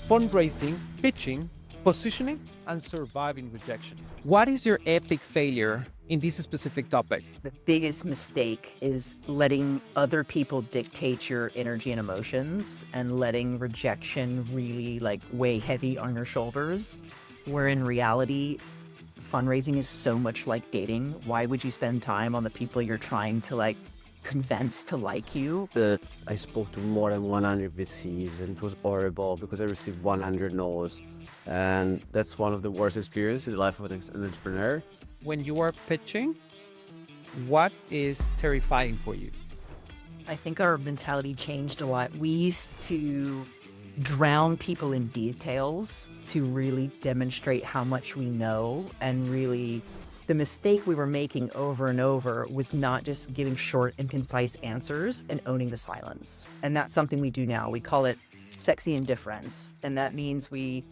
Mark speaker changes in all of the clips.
Speaker 1: fundraising, pitching, positioning, and surviving rejection. What is your epic failure in this specific topic?
Speaker 2: The biggest mistake is letting other people dictate your energy and emotions and letting rejection really weigh heavy on your shoulders, where in reality, fundraising is so much like dating. Why would you spend time on the people you're trying to convince to like you?
Speaker 3: I spoke to more than 100 VCs and it was horrible because I received 100 no's. And that's one of the worst experiences in the life of an entrepreneur.
Speaker 1: When you are pitching, what is terrifying for you?
Speaker 2: I think our mentality changed a lot. We used to drown people in details to really demonstrate how much we know, and really the mistake we were making over and over was not just giving short and concise answers and owning the silence. And that's something we do now. We call it sexy indifference. And that means we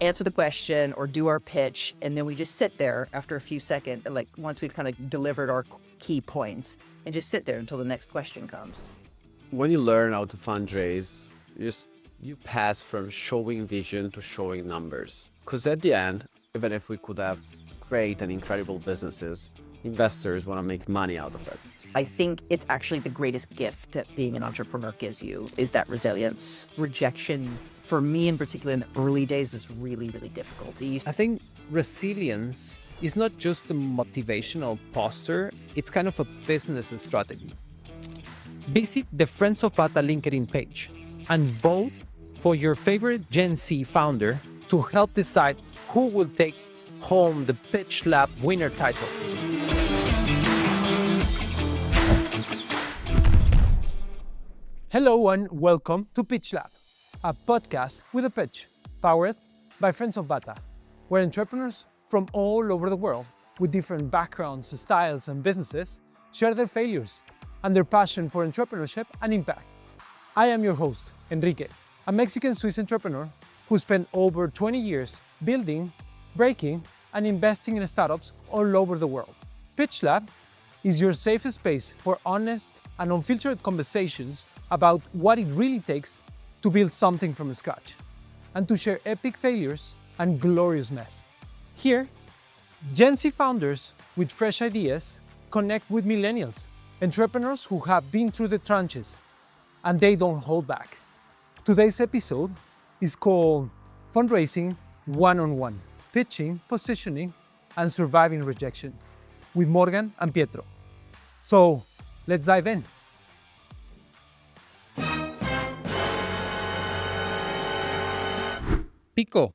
Speaker 2: answer the question or do our pitch, and then we just sit there after a few seconds, once we've kind of delivered our key points, and just sit there until the next question comes.
Speaker 3: When you learn how to fundraise, you pass from showing vision to showing numbers. Because at the end, even if we could have great and incredible businesses, investors want to make money out of it.
Speaker 2: I think it's actually the greatest gift that being an entrepreneur gives you is that resilience. Rejection, for me in particular, in the early days was really, really difficult.
Speaker 1: I think resilience is not just a motivational posture, it's kind of a business strategy. Visit the Friends of Bata LinkedIn page and vote for your favorite Gen Z founder to help decide who will take home the Pitch Lab winner title. Hello and welcome to Pitch Lab, a podcast with a pitch, powered by Friends of Bata, where entrepreneurs from all over the world with different backgrounds, styles, and businesses share their failures and their passion for entrepreneurship and impact. I am your host, Enrique, a Mexican-Swiss entrepreneur who spent over 20 years building, breaking, and investing in startups all over the world. Pitch Lab is your safe space for honest and unfiltered conversations about what it really takes to build something from scratch and to share epic failures and glorious mess. Here, Gen Z founders with fresh ideas connect with millennials, entrepreneurs who have been through the trenches, and they don't hold back. Today's episode is called Fundraising One-on-One, Pitching, Positioning, and Surviving Rejection with Morgan and Pietro. So let's dive in. Pico,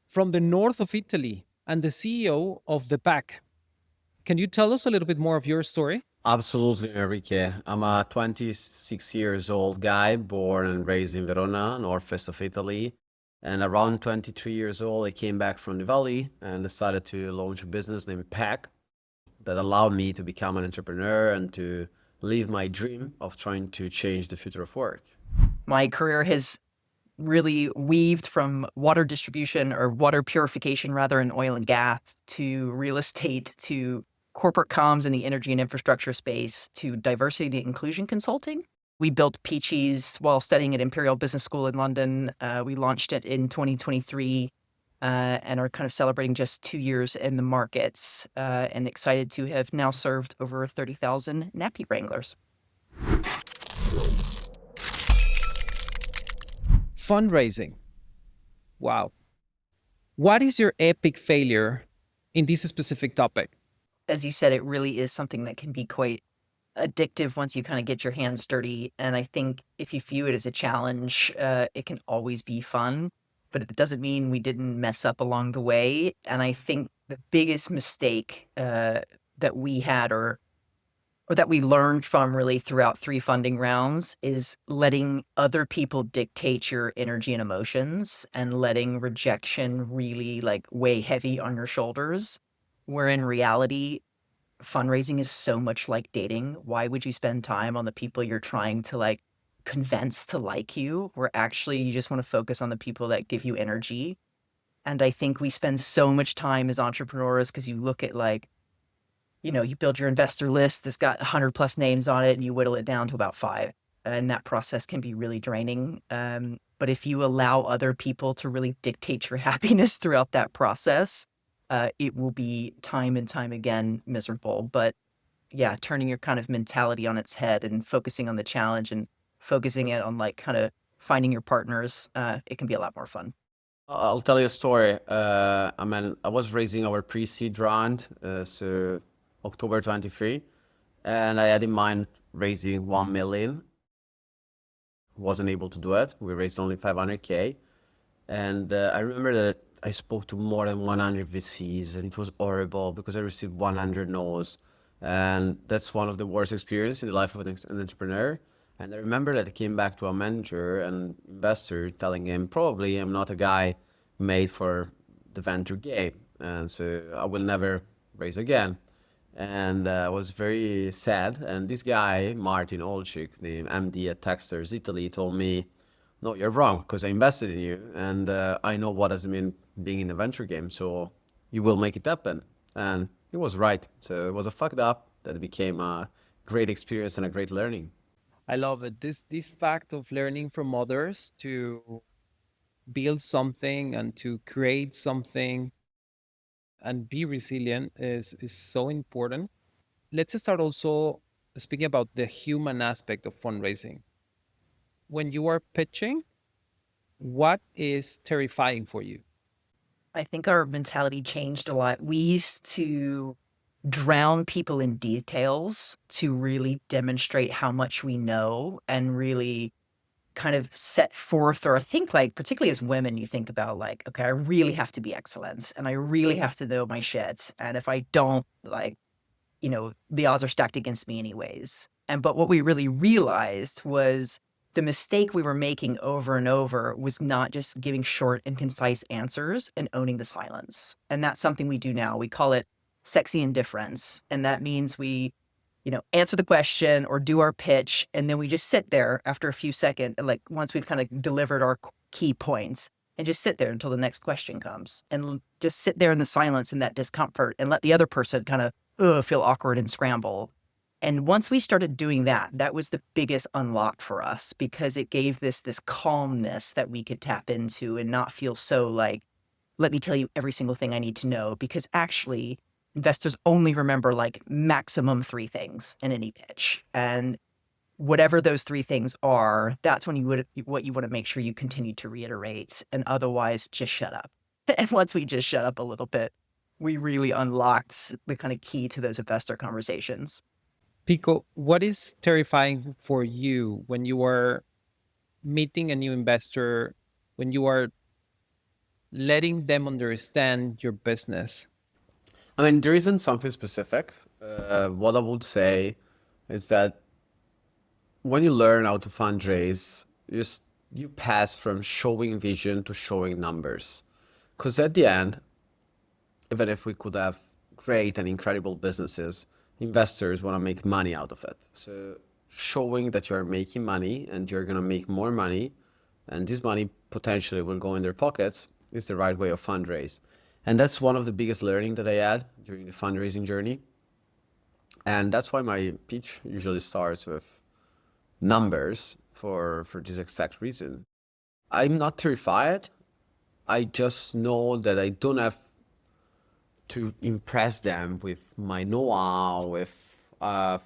Speaker 1: from the north of Italy and the CEO of ThePack. Can you tell us a little bit more of your story?
Speaker 3: Absolutely, Enrique. I'm a 26 years old guy, born and raised in Verona, northwest of Italy. And around 23 years old, I came back from the Valley and decided to launch a business named Pack that allowed me to become an entrepreneur and to live my dream of trying to change the future of work.
Speaker 2: My career has really weaved from water distribution, or water purification rather, in oil and gas, to real estate, to corporate comms in the energy and infrastructure space, to diversity and inclusion consulting. We built Peachies while studying at Imperial Business School in London. We launched it in 2023 and are kind of celebrating just 2 years in the markets, and excited to have now served over 30,000 nappy wranglers.
Speaker 1: Fundraising. Wow. What is your epic failure in this specific topic?
Speaker 2: As you said, it really is something that can be quite addictive once you kind of get your hands dirty. And I think if you view it as a challenge, it can always be fun, but it doesn't mean we didn't mess up along the way. And I think the biggest mistake that we had, or that we learned from really throughout 3 funding rounds, is letting other people dictate your energy and emotions and letting rejection really weigh heavy on your shoulders, where in reality, fundraising is so much like dating. Why would you spend time on the people you're trying to convince to like you, where actually you just want to focus on the people that give you energy? And I think we spend so much time as entrepreneurs because you look at you build your investor list that's got 100 plus names on it and you whittle it down to about 5. And that process can be really draining. But if you allow other people to really dictate your happiness throughout that process, it will be time and time again miserable. But yeah, turning your kind of mentality on its head and focusing on the challenge and focusing it on like kind of finding your partners, it can be a lot more fun.
Speaker 3: I'll tell you a story. I was raising our pre-seed round, so October 23, and I had in mind raising 1 million. Wasn't able to do it. We raised only 500K. And I remember that I spoke to more than 100 VCs, and it was horrible because I received 100 no's. And that's one of the worst experiences in the life of an entrepreneur. And I remember that I came back to a manager and investor telling him, probably I'm not a guy made for the venture game. And so I will never raise again. And I was very sad. And this guy, Martin Olczyk, the MD at Techstars Italy, told me, no, you're wrong, because I invested in you, and I know what does it mean being in a venture game, so you will make it happen. And he was right. So it was a fucked up that it became a great experience and a great learning.
Speaker 1: I love it. This fact of learning from others to build something and to create something and be resilient is so important. Let's start also speaking about the human aspect of fundraising. When you are pitching, what is terrifying for you?
Speaker 2: I think our mentality changed a lot. We used to drown people in details to really demonstrate how much we know and really kind of set forth, or I think like, particularly as women, you think about like, okay, I really have to be excellent and I really have to know my shit. And if I don't, like, the odds are stacked against me anyways. But what we really realized was the mistake we were making over and over was not just giving short and concise answers and owning the silence. And that's something we do now. We call it sexy indifference. And that means we, answer the question or do our pitch. And then we just sit there after a few seconds, like once we've kind of delivered our key points, and just sit there until the next question comes and just sit there in the silence and that discomfort and let the other person kind of feel awkward and scramble. And once we started doing that, that was the biggest unlock for us because it gave this calmness that we could tap into and not feel so like, let me tell you every single thing I need to know, because actually investors only remember like maximum 3 things in any pitch. And whatever those 3 things are, that's when what you want to make sure you continue to reiterate, and otherwise just shut up. And once we just shut up a little bit, we really unlocked the kind of key to those investor conversations.
Speaker 1: Pico, what is terrifying for you when you are meeting a new investor, when you are letting them understand your business?
Speaker 3: I mean, there isn't something specific. What I would say is that when you learn how to fundraise, you pass from showing vision to showing numbers. Because at the end, even if we could have great and incredible businesses, investors want to make money out of it. So showing that you're making money and you're going to make more money, and this money potentially will go in their pockets, is the right way of fundraise. And that's one of the biggest learning that I had during the fundraising journey. And that's why my pitch usually starts with numbers for this exact reason. I'm not terrified. I just know that I don't have to impress them with my know-how, with how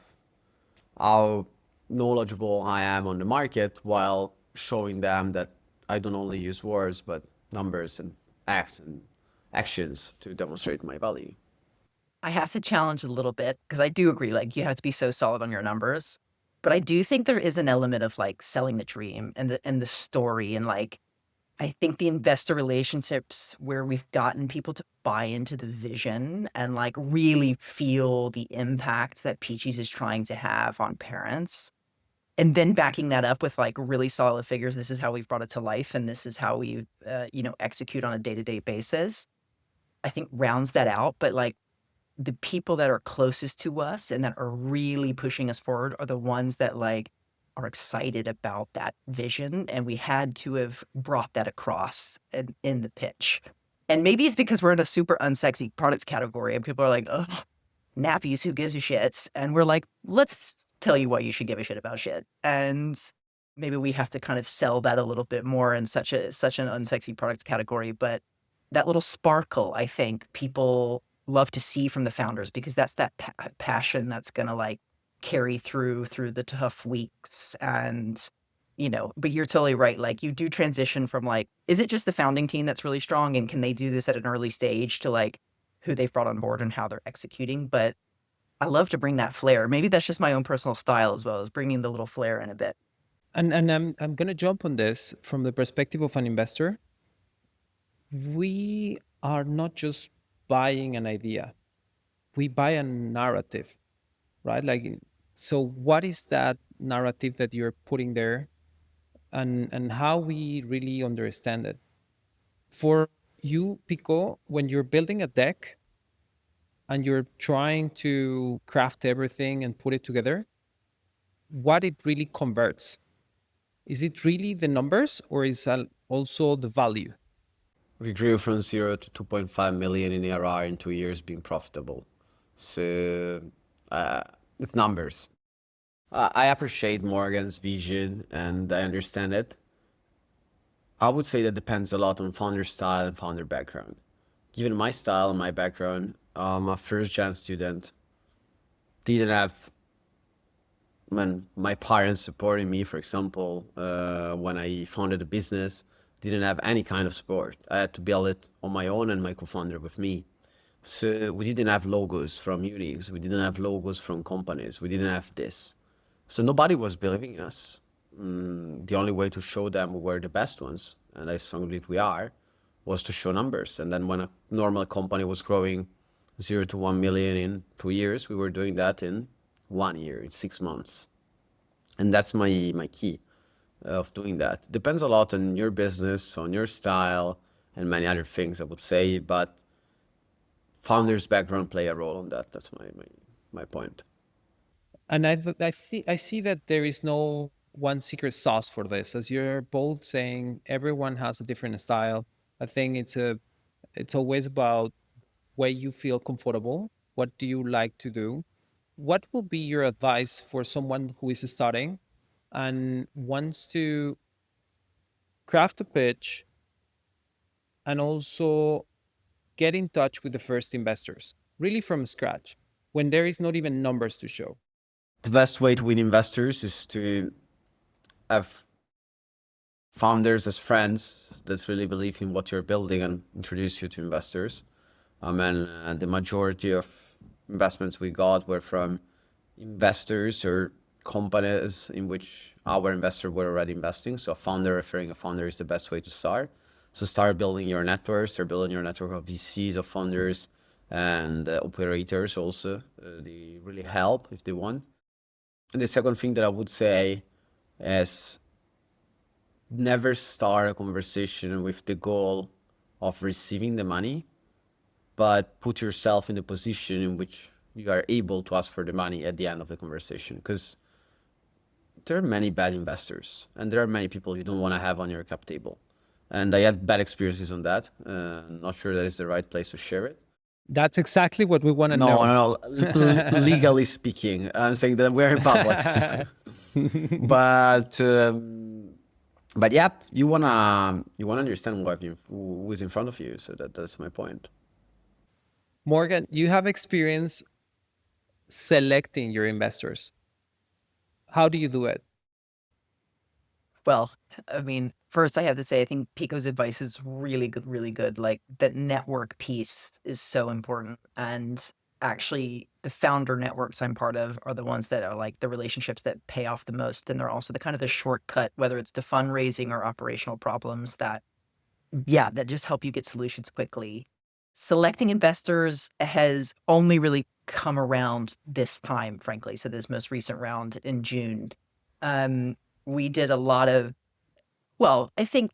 Speaker 3: knowledgeable I am on the market, while showing them that I don't only use words, but numbers and acts and actions to demonstrate my value.
Speaker 2: I have to challenge a little bit because I do agree, like you have to be so solid on your numbers. But I do think there is an element of like selling the dream and the story, and like I think the investor relationships where we've gotten people to buy into the vision and like really feel the impact that Peachies is trying to have on parents, and then backing that up with like really solid figures. This is how we've brought it to life, and this is how we, execute on a day-to-day basis. I think rounds that out. But like the people that are closest to us and that are really pushing us forward are the ones that like are excited about that vision. And we had to have brought that across in the pitch. And maybe it's because we're in a super unsexy products category and people are like, oh, nappies, who gives a shit? And we're like, let's tell you why you should give a shit about shit. And maybe we have to kind of sell that a little bit more in such an unsexy products category, but that little sparkle, I think people love to see from the founders, because that's that passion that's gonna like carry through the tough weeks. And but you're totally right, like you do transition from like, is it just the founding team that's really strong, and can they do this at an early stage, to like who they've brought on board and how they're executing. But I love to bring that flair. Maybe that's just my own personal style, as well as bringing the little flair in a bit.
Speaker 1: And I'm gonna jump on this from the perspective of an investor. We are not just buying an idea; we buy a narrative, right? Like, so what is that narrative that you're putting there, and how we really understand it? For you, Pico, when you're building a deck and you're trying to craft everything and put it together, what it really converts? Is it really the numbers, or is it also the value?
Speaker 3: We grew from 0 to 2.5 million in ARR in 2 years, being profitable. So it's numbers. I appreciate Morgan's vision and I understand it. I would say that depends a lot on founder style and founder background. Given my style and my background, I'm a first-gen student. Didn't have when my parents supporting me, for example, when I founded a business, didn't have any kind of support. I had to build it on my own and my co-founder with me. So we didn't have logos from unis. We didn't have logos from companies. We didn't have this. So nobody was believing in us. The only way to show them we were the best ones, and I strongly believe we are, was to show numbers. And then when a normal company was growing 0 to 1 million in 2 years, we were doing that in 1 year, in 6 months. And that's my key of doing that. Depends a lot on your business, on your style, and many other things, I would say. But founders' background play a role on that. That's my point.
Speaker 1: And I see that there is no one secret sauce for this. As you're both saying, everyone has a different style. I think it's always about where you feel comfortable. What do you like to do? What will be your advice for someone who is starting and wants to craft a pitch and also get in touch with the first investors, really from scratch, when there is not even numbers to show?
Speaker 3: The best way to win investors is to have founders as friends that really believe in what you're building and introduce you to investors. And the majority of investments we got were from investors or companies in which our investor were already investing. So a founder referring a founder is the best way to start. So start building your network, start building your network of VCs, of founders, and operators also. They really help if they want. And the second thing that I would say is never start a conversation with the goal of receiving the money, but put yourself in a position in which you are able to ask for the money at the end of the conversation. Because there are many bad investors and there are many people you don't want to have on your cap table. And I had bad experiences on that. Not sure that is the right place to share it.
Speaker 1: That's exactly what we want to know.
Speaker 3: No. Legally speaking, I'm saying that we're in public. So. But yeah, you wanna understand who is in front of you. So that's my point.
Speaker 1: Morgan, you have experience selecting your investors. How do you do it?
Speaker 2: Well, I mean, first I have to say, I think Pico's advice is really good, really good. Like, that network piece is so important. And actually, the founder networks I'm part of are the ones that are like the relationships that pay off the most. And they're also the kind of the shortcut, whether it's to fundraising or operational problems that just help you get solutions quickly. Selecting investors has only really come around this time, frankly. So this most recent round in June. We did a lot of, I think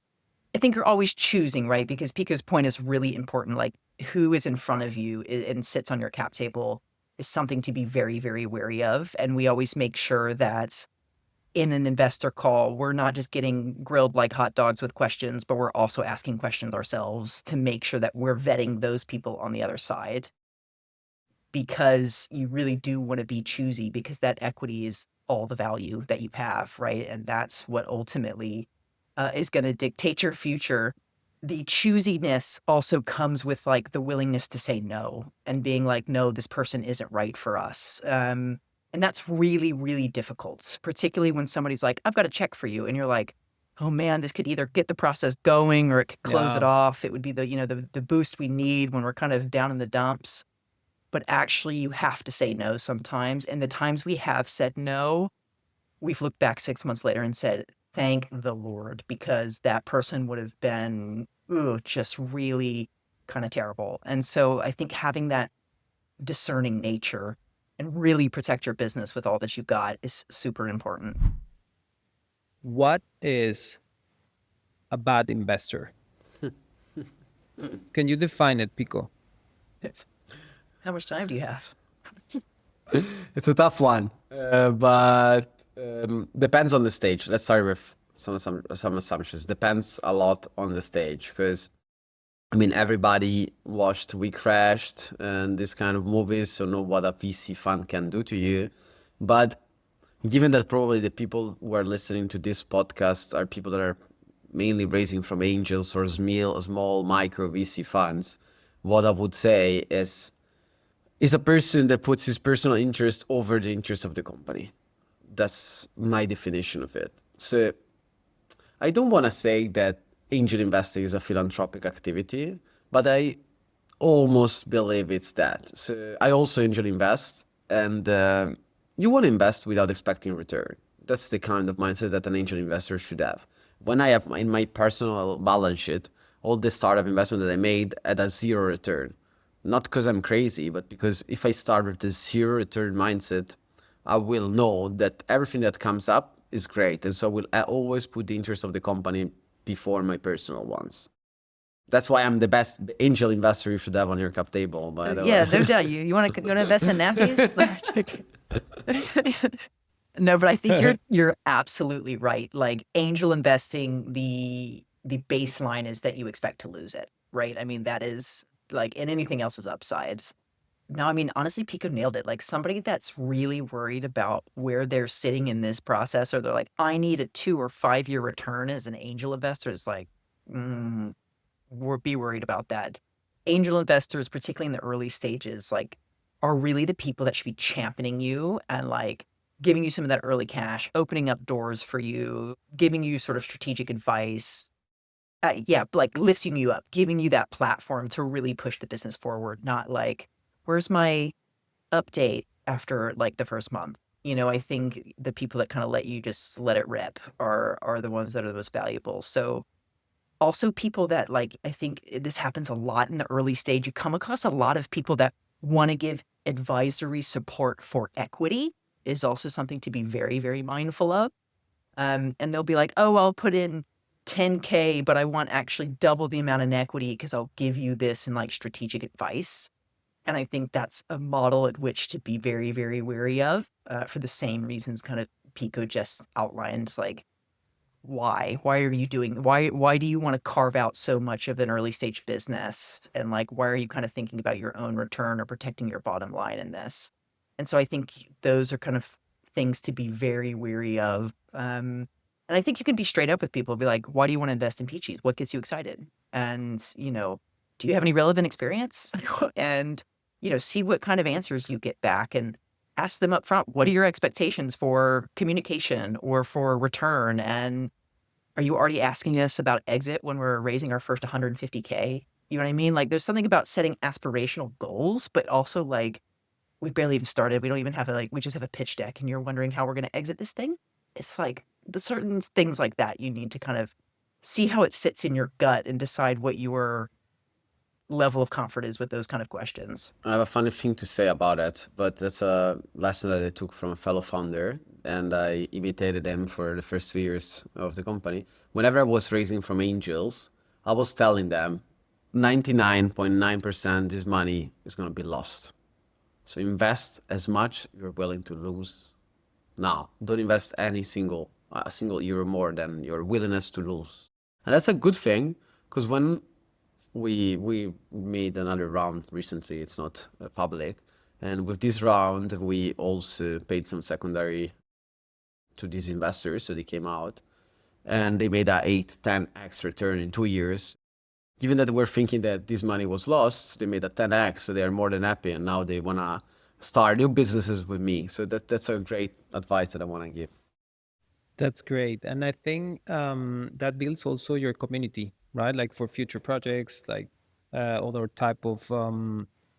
Speaker 2: you're always choosing, right? Because Pico's point is really important. Like, who is in front of you and sits on your cap table is something to be very, very wary of. And we always make sure that in an investor call, we're not just getting grilled like hot dogs with questions, but we're also asking questions ourselves to make sure that we're vetting those people on the other side. Because you really do want to be choosy, because that equity is all the value that you have, right? And that's what ultimately is going to dictate your future. The choosiness also comes with like the willingness to say no and being like, no, this person isn't right for us. And that's really, really difficult, particularly when somebody's like, I've got a check for you. And you're like, oh man, this could either get the process going or it could close it off. It would be the, you know, the boost we need when we're kind of down in the dumps. But actually you have to say no sometimes. And the times we have said no, we've looked back 6 months later and said, thank the Lord, because that person would have been just really kind of terrible. And so I think having that discerning nature and really protect your business with all that you've got is super important.
Speaker 1: What is a bad investor? Can you define it, Pico?
Speaker 2: How much time do you have?
Speaker 3: It's a tough one, but depends on the stage. Let's start with some assumptions. Depends a lot on the stage, because I mean, everybody watched We Crashed and this kind of movies, so know what a VC fund can do to you. But given that probably the people who are listening to this podcast are people that are mainly raising from angels or small micro VC funds, what I would say is a person that puts his personal interest over the interest of the company. That's my definition of it. So I don't want to say that angel investing is a philanthropic activity, but I almost believe it's that. So I also angel invest, and you want to invest without expecting return. That's the kind of mindset that an angel investor should have. When I have in my personal balance sheet, all the startup investment that I made at a zero return, not because I'm crazy, but because if I start with this zero return mindset, I will know that everything that comes up is great. And so I will always put the interest of the company before my personal ones. That's why I'm the best angel investor you should have on your cap table, by the way.
Speaker 2: Yeah, no doubt. You want to invest in nappies? No, but I think you're absolutely right. Like angel investing, the baseline is that you expect to lose it, right? I mean, that is like, and anything else is upsides. No, I mean, honestly, Pico nailed it. Like somebody that's really worried about where they're sitting in this process, or they're like, I need a 2 or 5 year return as an angel investor, is like, be worried about that. Angel investors, particularly in the early stages, like are really the people that should be championing you and like giving you some of that early cash, opening up doors for you, giving you sort of strategic advice. Yeah, like lifting you up, giving you that platform to really push the business forward, not like, where's my update after like the first month? You know, I think the people that kind of let you just let it rip are the ones that are the most valuable. So also people that like, I think this happens a lot in the early stage. You come across a lot of people that want to give advisory support for equity is also something to be very, very mindful of. And they'll be like, oh, I'll put in 10K, but I want actually double the amount in equity because I'll give you this in like strategic advice. And I think that's a model at which to be very, very wary of for the same reasons kind of Pico just outlined. Like, why are you doing, why do you want to carve out so much of an early stage business? And like, why are you kind of thinking about your own return or protecting your bottom line in this? And so I think those are kind of things to be very wary of. And I think you can be straight up with people, be like, why do you want to invest in Peachies? What gets you excited? And, you know, do you have any relevant experience? And, you know, see what kind of answers you get back and ask them up front, what are your expectations for communication or for return? And are you already asking us about exit when we're raising our first 150K? You know what I mean? Like there's something about setting aspirational goals, but also like we barely even started. We don't even have we just have a pitch deck and you're wondering how we're going to exit this thing. It's like the certain things like that you need to kind of see how it sits in your gut and decide what your level of comfort is with those kind of questions.
Speaker 3: I have a funny thing to say about it, but that's a lesson that I took from a fellow founder, and I imitated them for the first 2 years of the company. Whenever I was raising from angels, I was telling them 99.9% this money is going to be lost. So invest as much you're willing to lose now. Don't invest a single euro more than your willingness to lose. And that's a good thing, because when we made another round recently, it's not public, and with this round we also paid some secondary to these investors. So they came out and they made that 8-10x return in 2 years. Given that we're thinking that this money was lost, they made a 10x, so they are more than happy, and now they want to start new businesses with me. So that's a great advice that I want to give.
Speaker 1: That's great. And I think that builds also your community, right? Like for future projects, like other type of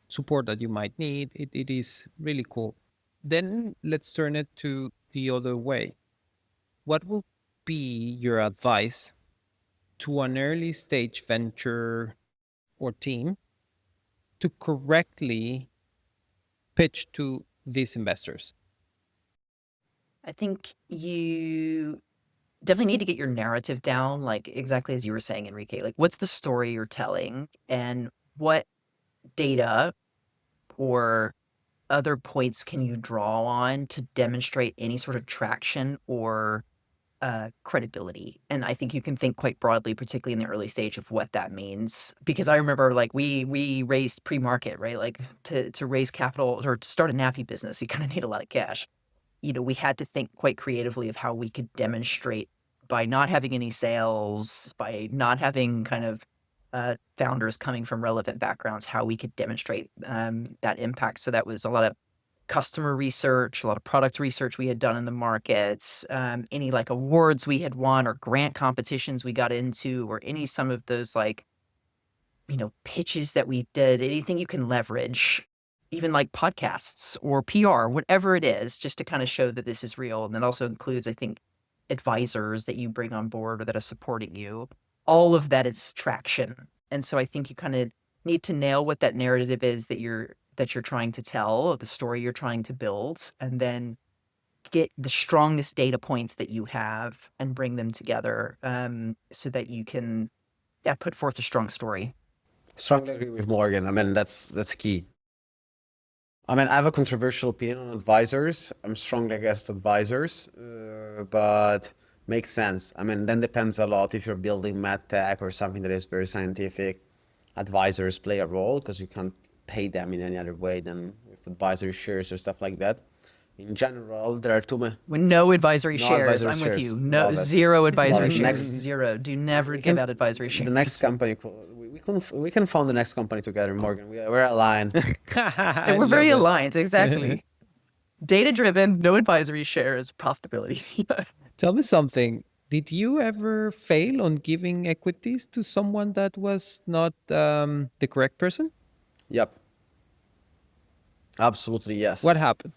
Speaker 1: support that you might need. It is really cool. Then let's turn it to the other way. What will be your advice to an early stage venture or team to correctly pitch to these investors?
Speaker 2: I think you definitely need to get your narrative down, like exactly as you were saying, Enrique. Like, what's the story you're telling, and what data or other points can you draw on to demonstrate any sort of traction or credibility? And I think you can think quite broadly, particularly in the early stage, of what that means. Because I remember, like, we raised pre-market, right? Like to raise capital or to start a nappy business, you kind of need a lot of cash. We had to think quite creatively of how we could demonstrate, by not having any sales, by not having kind of founders coming from relevant backgrounds, how we could demonstrate that impact. So that was a lot of customer research, a lot of product research we had done in the markets, any like awards we had won or grant competitions we got into, or some of those like, pitches that we did, anything you can leverage, even like podcasts or PR, whatever it is, just to kind of show that this is real. And that also includes, I think, advisors that you bring on board or that are supporting you. All of that is traction. And so I think you kind of need to nail what that narrative is that you're trying to tell, or the story you're trying to build, and then get the strongest data points that you have and bring them together, so that you can put forth a strong story.
Speaker 3: Strongly agree with Morgan. I mean, that's key. I mean, I have a controversial opinion on advisors. I'm strongly against advisors, but makes sense. I mean, then depends a lot if you're building med tech or something that is very scientific. Advisors play a role because you can't pay them in any other way than with advisory shares or stuff like that. In general, there are too many.
Speaker 2: When no advisory
Speaker 3: No
Speaker 2: shares,
Speaker 3: advisory
Speaker 2: I'm with
Speaker 3: shares.
Speaker 2: you. No,
Speaker 3: Love it.
Speaker 2: zero advisory
Speaker 3: Love it.
Speaker 2: shares.
Speaker 3: Next-
Speaker 2: Zero. Do never
Speaker 3: We
Speaker 2: give
Speaker 3: can-
Speaker 2: out advisory shares.
Speaker 3: The next company, we can found the next company together, Morgan. We're aligned.
Speaker 2: And we're very aligned, exactly. Data driven, no advisory shares, profitability.
Speaker 1: Tell me something. Did you ever fail on giving equities to someone that was not the correct person?
Speaker 3: Yep. Absolutely, yes.
Speaker 1: What happened?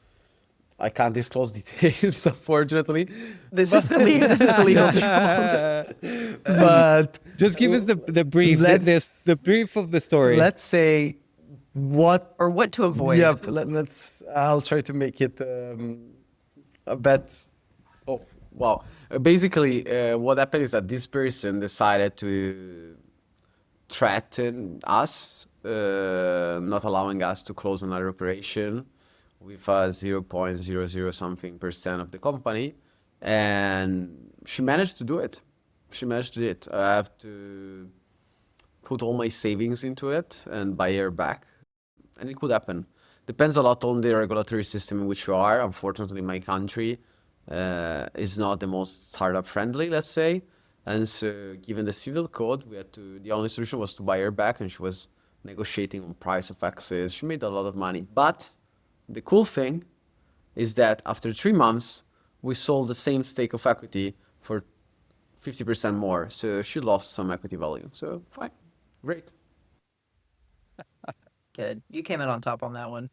Speaker 3: I can't disclose details, unfortunately.
Speaker 2: This is the legal trouble.
Speaker 3: But
Speaker 1: Just give us the brief, the brief of the story.
Speaker 3: let's say what.
Speaker 2: Or what to avoid.
Speaker 3: Yeah, let's. I'll try to make it a bit. Oh, wow. Basically, what happened is that this person decided to threaten us, not allowing us to close another operation with 0.00 something percent of the company, and she managed to do it. I have to put all my savings into it and buy her back, and it could happen. Depends a lot on the regulatory system in which you are. Unfortunately, my country is not the most startup friendly, let's say. And so given the civil code, the only solution was to buy her back, and she was negotiating on price of access. She made a lot of money. But the cool thing is that after 3 months, we sold the same stake of equity for 50% more. So she lost some equity value. So fine, great.
Speaker 2: Good. You came out on top on that one.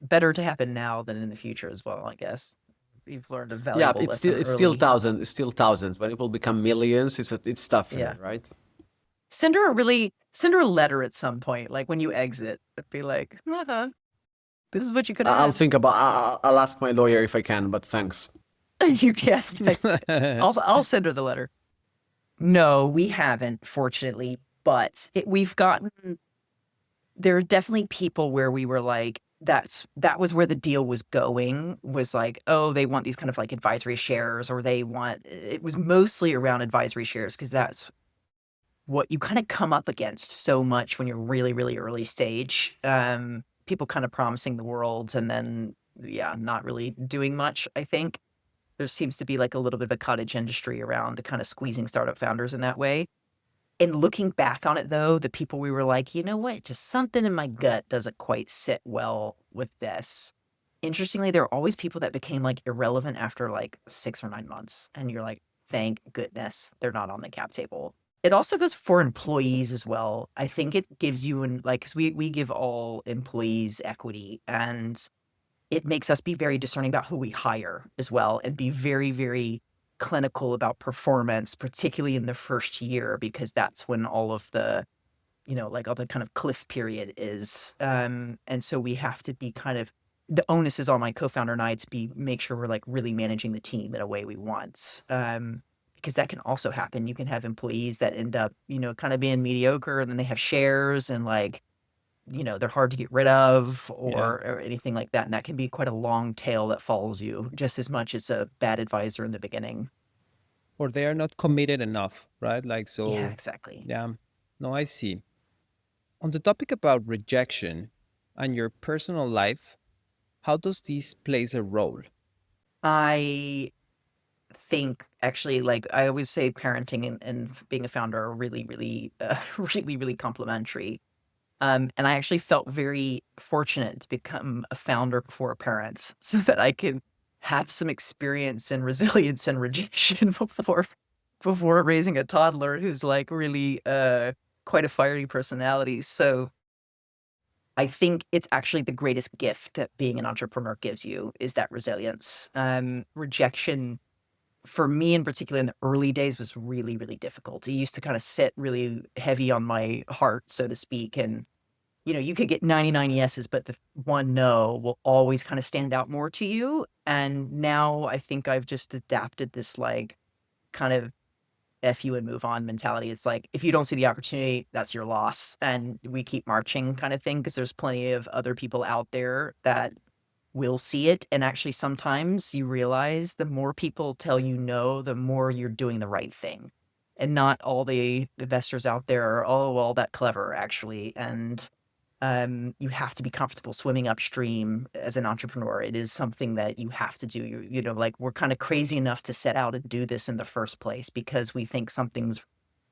Speaker 2: Better to happen now than in the future as well, I guess. You've learned a valuable
Speaker 3: Yeah,
Speaker 2: lesson
Speaker 3: it's still
Speaker 2: early.
Speaker 3: thousands. It's still thousands. When it will become millions, it's tougher,
Speaker 2: Yeah.
Speaker 3: right?
Speaker 2: Send her a letter at some point, like when you exit. Be like, this is what you could have.
Speaker 3: I'll think about. I'll ask my lawyer if I can. But thanks.
Speaker 2: You can't. I'll send her the letter. No, we haven't, fortunately, but we've gotten. There are definitely people where we were like, that was where the deal was going, was like, oh, they want these kind of like advisory shares, or it was mostly around advisory shares, because that's what you kind of come up against so much when you're really, really early stage. People kind of promising the world and then, not really doing much, I think. there seems to be like a little bit of a cottage industry around kind of squeezing startup founders in that way. And looking back on it though, the people we were like, you know what, just something in my gut doesn't quite sit well with this. Interestingly, there are always people that became like irrelevant after like 6 or 9 months. And you're like, thank goodness they're not on the cap table. It also goes for employees as well. I think it gives you because we give all employees equity, and it makes us be very discerning about who we hire as well, and be very, very clinical about performance, particularly in the first year, because that's when all of the, like all the kind of cliff period is. And so we have to be the onus is on my co-founder and I to make sure we're like really managing the team in a way we want. Because that can also happen. You can have employees that end up, kind of being mediocre, and then they have shares, and like, they're hard to get rid of or anything like that. And that can be quite a long tail that follows you just as much as a bad advisor in the beginning.
Speaker 1: Or they are not committed enough, right? Like, so.
Speaker 2: Yeah, exactly.
Speaker 1: Yeah. No, I see. On the topic about rejection and your personal life, how does this plays a role?
Speaker 2: I think actually, like I always say, parenting and being a founder are really, really, really, really complementary. And I actually felt very fortunate to become a founder before a parent so that I could have some experience in resilience and rejection before raising a toddler who's like really quite a fiery personality. So I think it's actually the greatest gift that being an entrepreneur gives you is that resilience. Rejection for me in particular in the early days was really, really difficult. It used to kind of sit really heavy on my heart, so to speak. And, you could get 99 yeses, but the one no will always kind of stand out more to you. And now I think I've just adapted this like kind of F you and move on mentality. It's like, if you don't see the opportunity, that's your loss. And we keep marching kind of thing, because there's plenty of other people out there that will see it. And actually, sometimes you realize the more people tell you no, the more you're doing the right thing. And not all the investors out there are all that clever, actually. And you have to be comfortable swimming upstream as an entrepreneur. It is something that you have to do. Like we're kind of crazy enough to set out and do this in the first place because we think something's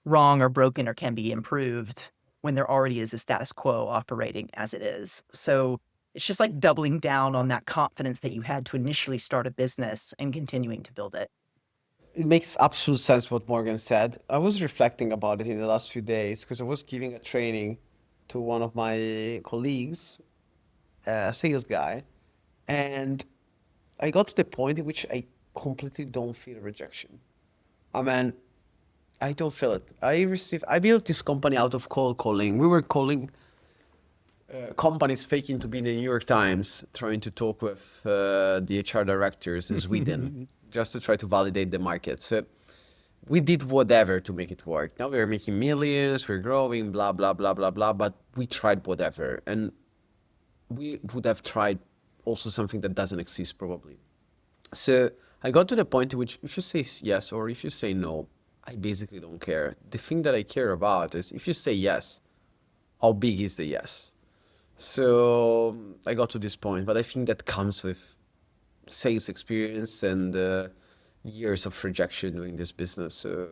Speaker 2: wrong or broken or can be improved when there already is a status quo operating as it is. So it's just like doubling down on that confidence that you had to initially start a business and continuing to build it.
Speaker 3: It makes absolute sense what Morgan said. I was reflecting about it in the last few days because I was giving a training to one of my colleagues, a sales guy, and I got to the point in which I completely don't feel rejection. I mean, I don't feel it. I built this company out of cold calling. We were calling companies faking to be in the New York Times, trying to talk with the HR directors in Sweden, just to try to validate the market. So we did whatever to make it work. Now we're making millions, we're growing, blah, blah, blah, blah, blah. But we tried whatever. And we would have tried also something that doesn't exist probably. So I got to the point in which if you say yes or if you say no, I basically don't care. The thing that I care about is if you say yes, how big is the yes? So I got to this point, but I think that comes with sales experience and years of rejection doing this business. So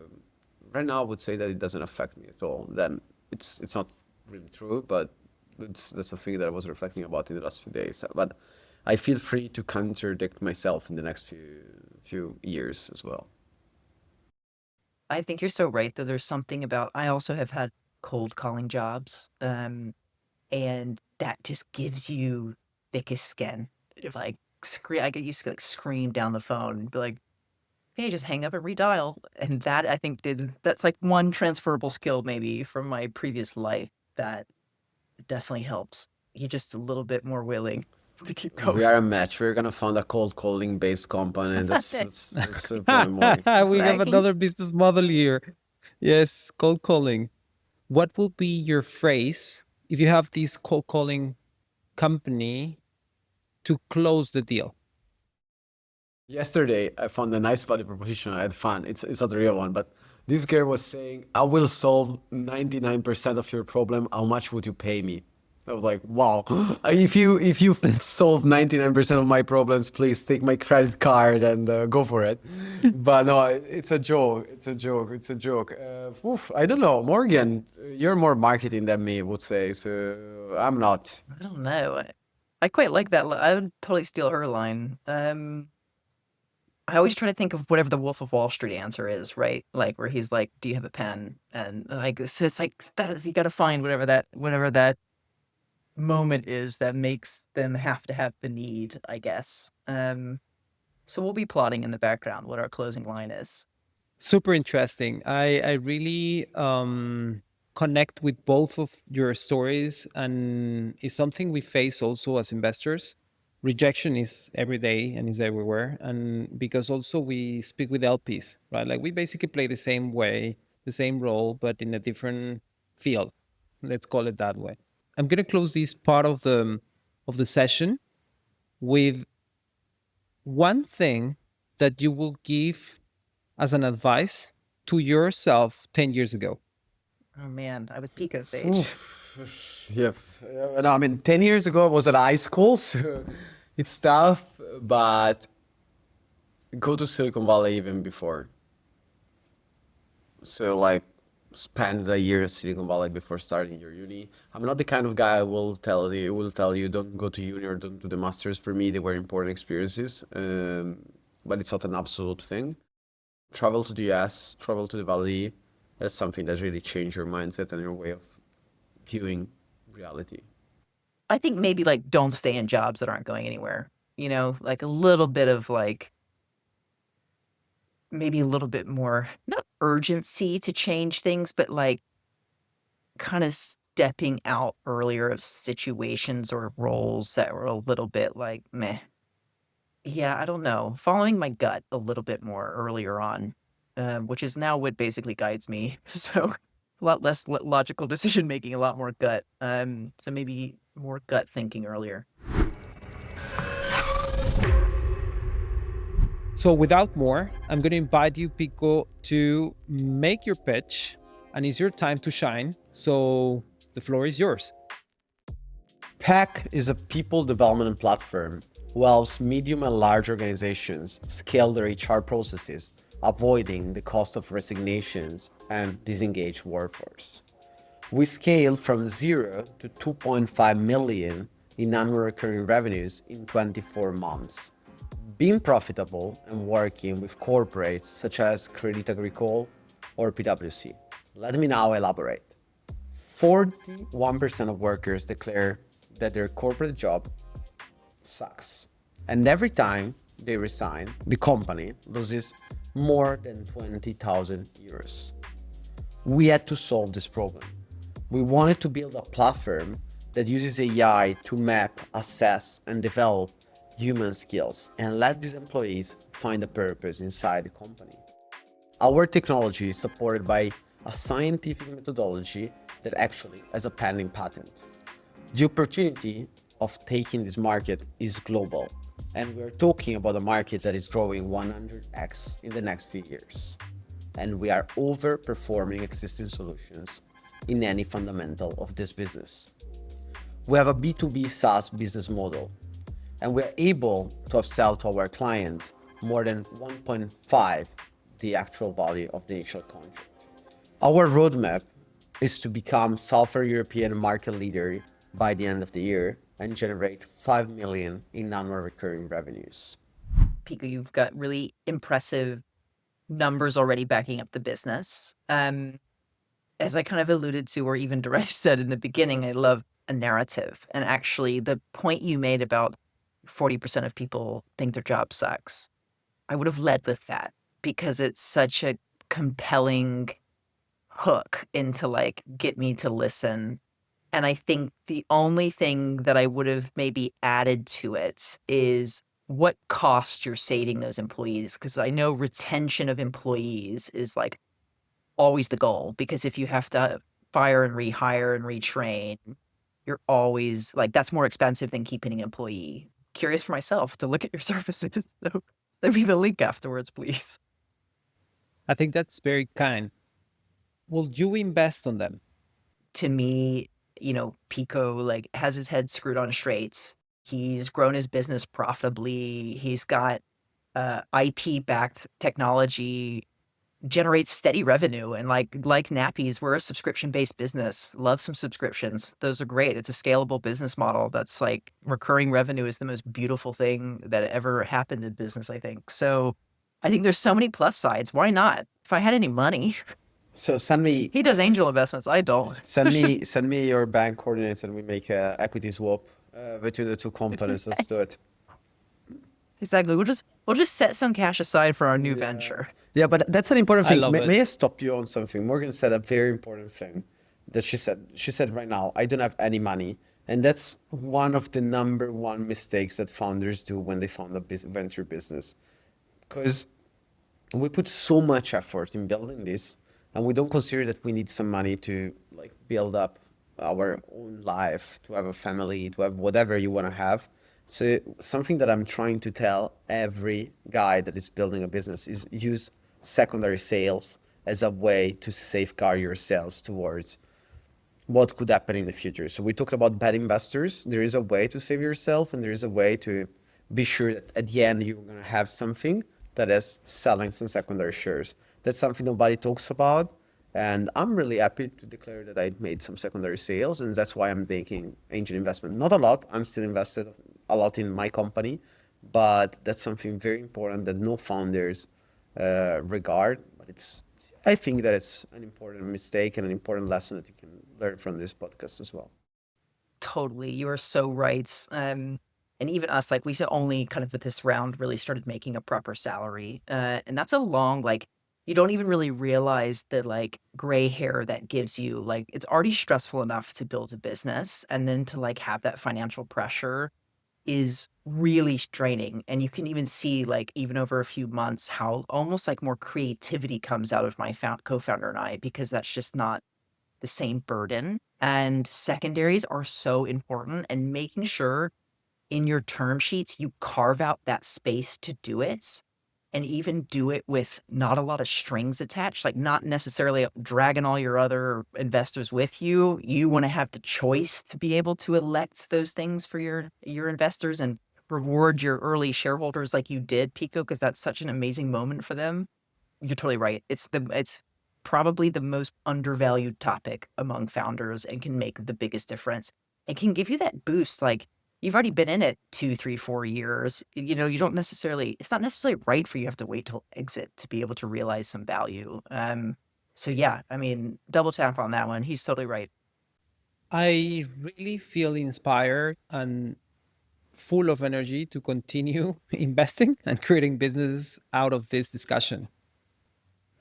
Speaker 3: right now I would say that it doesn't affect me at all. Then it's not really true, but that's a thing that I was reflecting about in the last few days. But I feel free to contradict myself in the next few years as well.
Speaker 2: I think you're so right, though. There's something about, I also have had cold calling jobs, and that just gives you thickest skin. If like I get used to like scream down the phone and be like, hey, just hang up and redial. And that I think that's like one transferable skill maybe from my previous life that definitely helps. You're just a little bit more willing to keep going.
Speaker 3: We are a match. We're gonna found a cold calling based company, and that's more.
Speaker 1: We have another business model here. Yes, cold calling. What will be your phrase if you have this cold calling company to close the deal?
Speaker 3: Yesterday, I found a nice value proposition. I had fun. It's not a real one, but this girl was saying, "I will solve 99% of your problem. How much would you pay me?" I was like, wow, if you solve 99% of my problems, please take my credit card and go for it. But no, it's a joke. It's a joke. It's a joke. I don't know, Morgan, you're more marketing than me, I would say. So I'm not.
Speaker 2: I don't know. I quite like that. I would totally steal her line. I always try to think of whatever the Wolf of Wall Street answer is, right? Like where he's like, "Do you have a pen?" And like it's like that. You got to find whatever that moment is that makes them have to have the need, I guess. So we'll be plotting in the background what our closing line is.
Speaker 1: Super interesting. I really connect with both of your stories, and it's something we face also as investors. Rejection is every day and is everywhere, and because also we speak with LPs, right? Like we basically play the same way, the same role, but in a different field. Let's call it that way. I'm gonna close this part of the session with one thing that you will give as an advice to yourself 10 years ago?
Speaker 2: Oh man, I was Pico's age.
Speaker 3: Yeah. No, I mean, 10 years ago I was at high school, so it's tough, but go to Silicon Valley even before. So like spend a year at Silicon Valley before starting your uni. I'm not the kind of guy who will tell you don't go to uni or don't do the masters. For me, they were important experiences, but it's not an absolute thing. Travel to the US, travel to the Valley. That's something that really changed your mindset and your way of viewing reality.
Speaker 2: I think maybe like don't stay in jobs that aren't going anywhere. You know, like a little bit of like maybe a little bit more not urgency to change things, but like kind of stepping out earlier of situations or roles that were a little bit like meh. Yeah, I don't know. Following my gut a little bit more earlier on, which is now what basically guides me. So a lot less logical decision making, a lot more gut. So maybe more gut thinking earlier.
Speaker 1: So, without more, I'm going to invite you, Pico, to make your pitch, and it's your time to shine. So, the floor is yours.
Speaker 3: Pack is a people development platform who helps medium and large organizations scale their HR processes, avoiding the cost of resignations and disengaged workforce. We scaled from 0 to 2.5 million in annual recurring revenues in 24 months, being profitable and working with corporates such as Crédit Agricole or PwC. Let me now elaborate. 41% of workers declare that their corporate job sucks. And every time they resign, the company loses more than 20,000 euros. We had to solve this problem. We wanted to build a platform that uses AI to map, assess, and develop human skills and let these employees find a purpose inside the company. Our technology is supported by a scientific methodology that actually has a pending patent. The opportunity of taking this market is global, and we're talking about a market that is growing 100x in the next few years. And we are overperforming existing solutions in any fundamental of this business. We have a B2B SaaS business model, and we're able to upsell to our clients more than 1.5 the actual value of the initial contract. Our roadmap is to become Southern European market leader by the end of the year and generate 5 million in annual recurring revenues.
Speaker 2: Pico, you've got really impressive numbers already backing up the business. As I kind of alluded to, or even Direct said in the beginning, I love a narrative. And actually, the point you made about 40% of people think their job sucks, I would have led with that because it's such a compelling hook into like, get me to listen. And I think the only thing that I would have maybe added to it is what cost you're saving those employees. Because I know retention of employees is like always the goal. Because if you have to fire and rehire and retrain, you're always like, that's more expensive than keeping an employee. Curious for myself to look at your services. So send me the link afterwards, please.
Speaker 1: I think that's very kind. Will you invest on them?
Speaker 2: To me, Pico, like, has his head screwed on straights. He's grown his business profitably. He's got IP-backed technology, generates steady revenue, and like nappies, we're a subscription-based business. Love some subscriptions. Those are great. It's a scalable business model that's like recurring revenue is the most beautiful thing that ever happened in business, I think. So I think there's so many plus sides. Why not? If I had any money,
Speaker 3: So send me
Speaker 2: he does angel investments. I don't.
Speaker 3: send me your bank coordinates and we make a equity swap between the two companies. Let's do it.
Speaker 2: Exactly. We'll just set some cash aside for our new venture.
Speaker 3: Yeah, but that's an important
Speaker 1: I
Speaker 3: thing.
Speaker 1: love it.
Speaker 3: May I stop you on something? Morgan said a very important thing that she said. She said right now, I don't have any money. And that's one of the number one mistakes that founders do when they found a venture business. Because we put so much effort in building this, and we don't consider that we need some money to like build up our own life, to have a family, to have whatever you want to have. So something that I'm trying to tell every guy that is building a business is use secondary sales as a way to safeguard yourselves towards what could happen in the future. So we talked about bad investors. There is a way to save yourself, and there is a way to be sure that at the end you're going to have something that is selling some secondary shares. That's something nobody talks about. And I'm really happy to declare that I made some secondary sales, and that's why I'm making angel investment. Not a lot. I'm still invested a lot in my company, but that's something very important that no founders regard. But I think that it's an important mistake and an important lesson that you can learn from this podcast as well.
Speaker 2: Totally. You are so right. And even us, like we said, only kind of with this round really started making a proper salary. And that's a long, like, you don't even really realize the like gray hair that gives you. Like, it's already stressful enough to build a business, and then to like have that financial pressure is really draining. And you can even see, like, even over a few months, how almost like more creativity comes out of my co-founder and I, because that's just not the same burden. And secondaries are so important, and making sure in your term sheets you carve out that space to do it, and even do it with not a lot of strings attached, like not necessarily dragging all your other investors with you. You want to have the choice to be able to elect those things for your investors and reward your early shareholders like you did, Pico, because that's such an amazing moment for them. You're totally right. It's probably the most undervalued topic among founders, and can make the biggest difference. It can give you that boost. Like, you've already been in it 2, 3, 4 years. You don't necessarily, it's not necessarily right for you to have to wait till exit to be able to realize some value. So yeah, I mean, double tap on that one. He's totally right.
Speaker 1: I really feel inspired and full of energy to continue investing and creating business out of this discussion.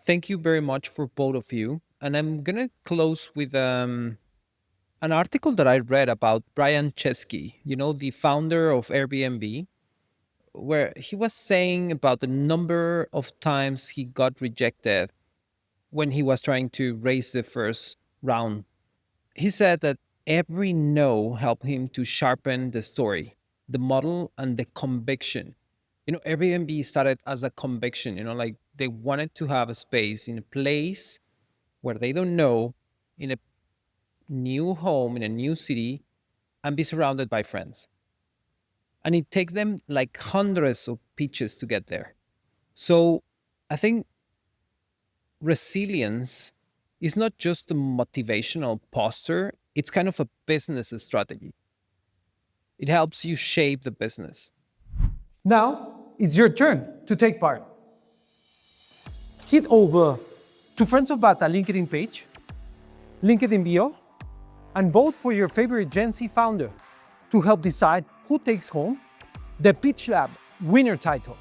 Speaker 1: Thank you very much for both of you. And I'm going to close with an article that I read about Brian Chesky, the founder of Airbnb, where he was saying about the number of times he got rejected when he was trying to raise the first round. He said that every no helped him to sharpen the story, the model, and the conviction. Airbnb started as a conviction, like they wanted to have a space in a place where they don't know, in a new home, in a new city, and be surrounded by friends. And it takes them like hundreds of pitches to get there. So I think resilience is not just a motivational posture, it's kind of a business strategy. It helps you shape the business. Now it's your turn to take part. Head over to Friends of Bata LinkedIn page, LinkedIn bio, and vote for your favorite Gen Z founder to help decide who takes home the Pitch Lab winner title.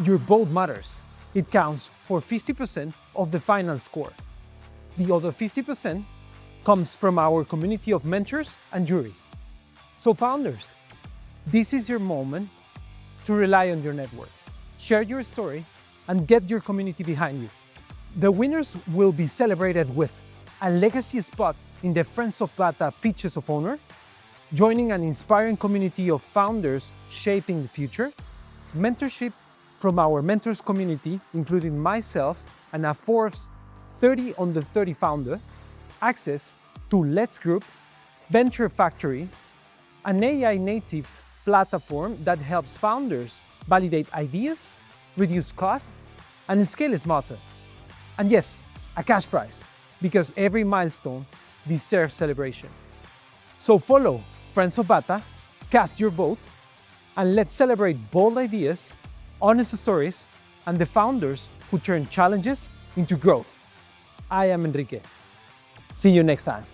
Speaker 1: Your vote matters. It counts for 50% of the final score. The other 50% comes from our community of mentors and jury. So founders, this is your moment to rely on your network. Share your story and get your community behind you. The winners will be celebrated with a legacy spot in the Friends of Bata Pitches of Honor, joining an inspiring community of founders shaping the future, mentorship from our mentors community, including myself and a Forbes 30 under 30 founder, access to Let's Group, Venture Factory, an AI-native platform that helps founders validate ideas, reduce costs, and scale smarter. And yes, a cash prize, because every milestone deserves celebration. So follow Friends of Bata, cast your vote, and let's celebrate bold ideas, honest stories, and the founders who turn challenges into growth. I am Enrique. See you next time.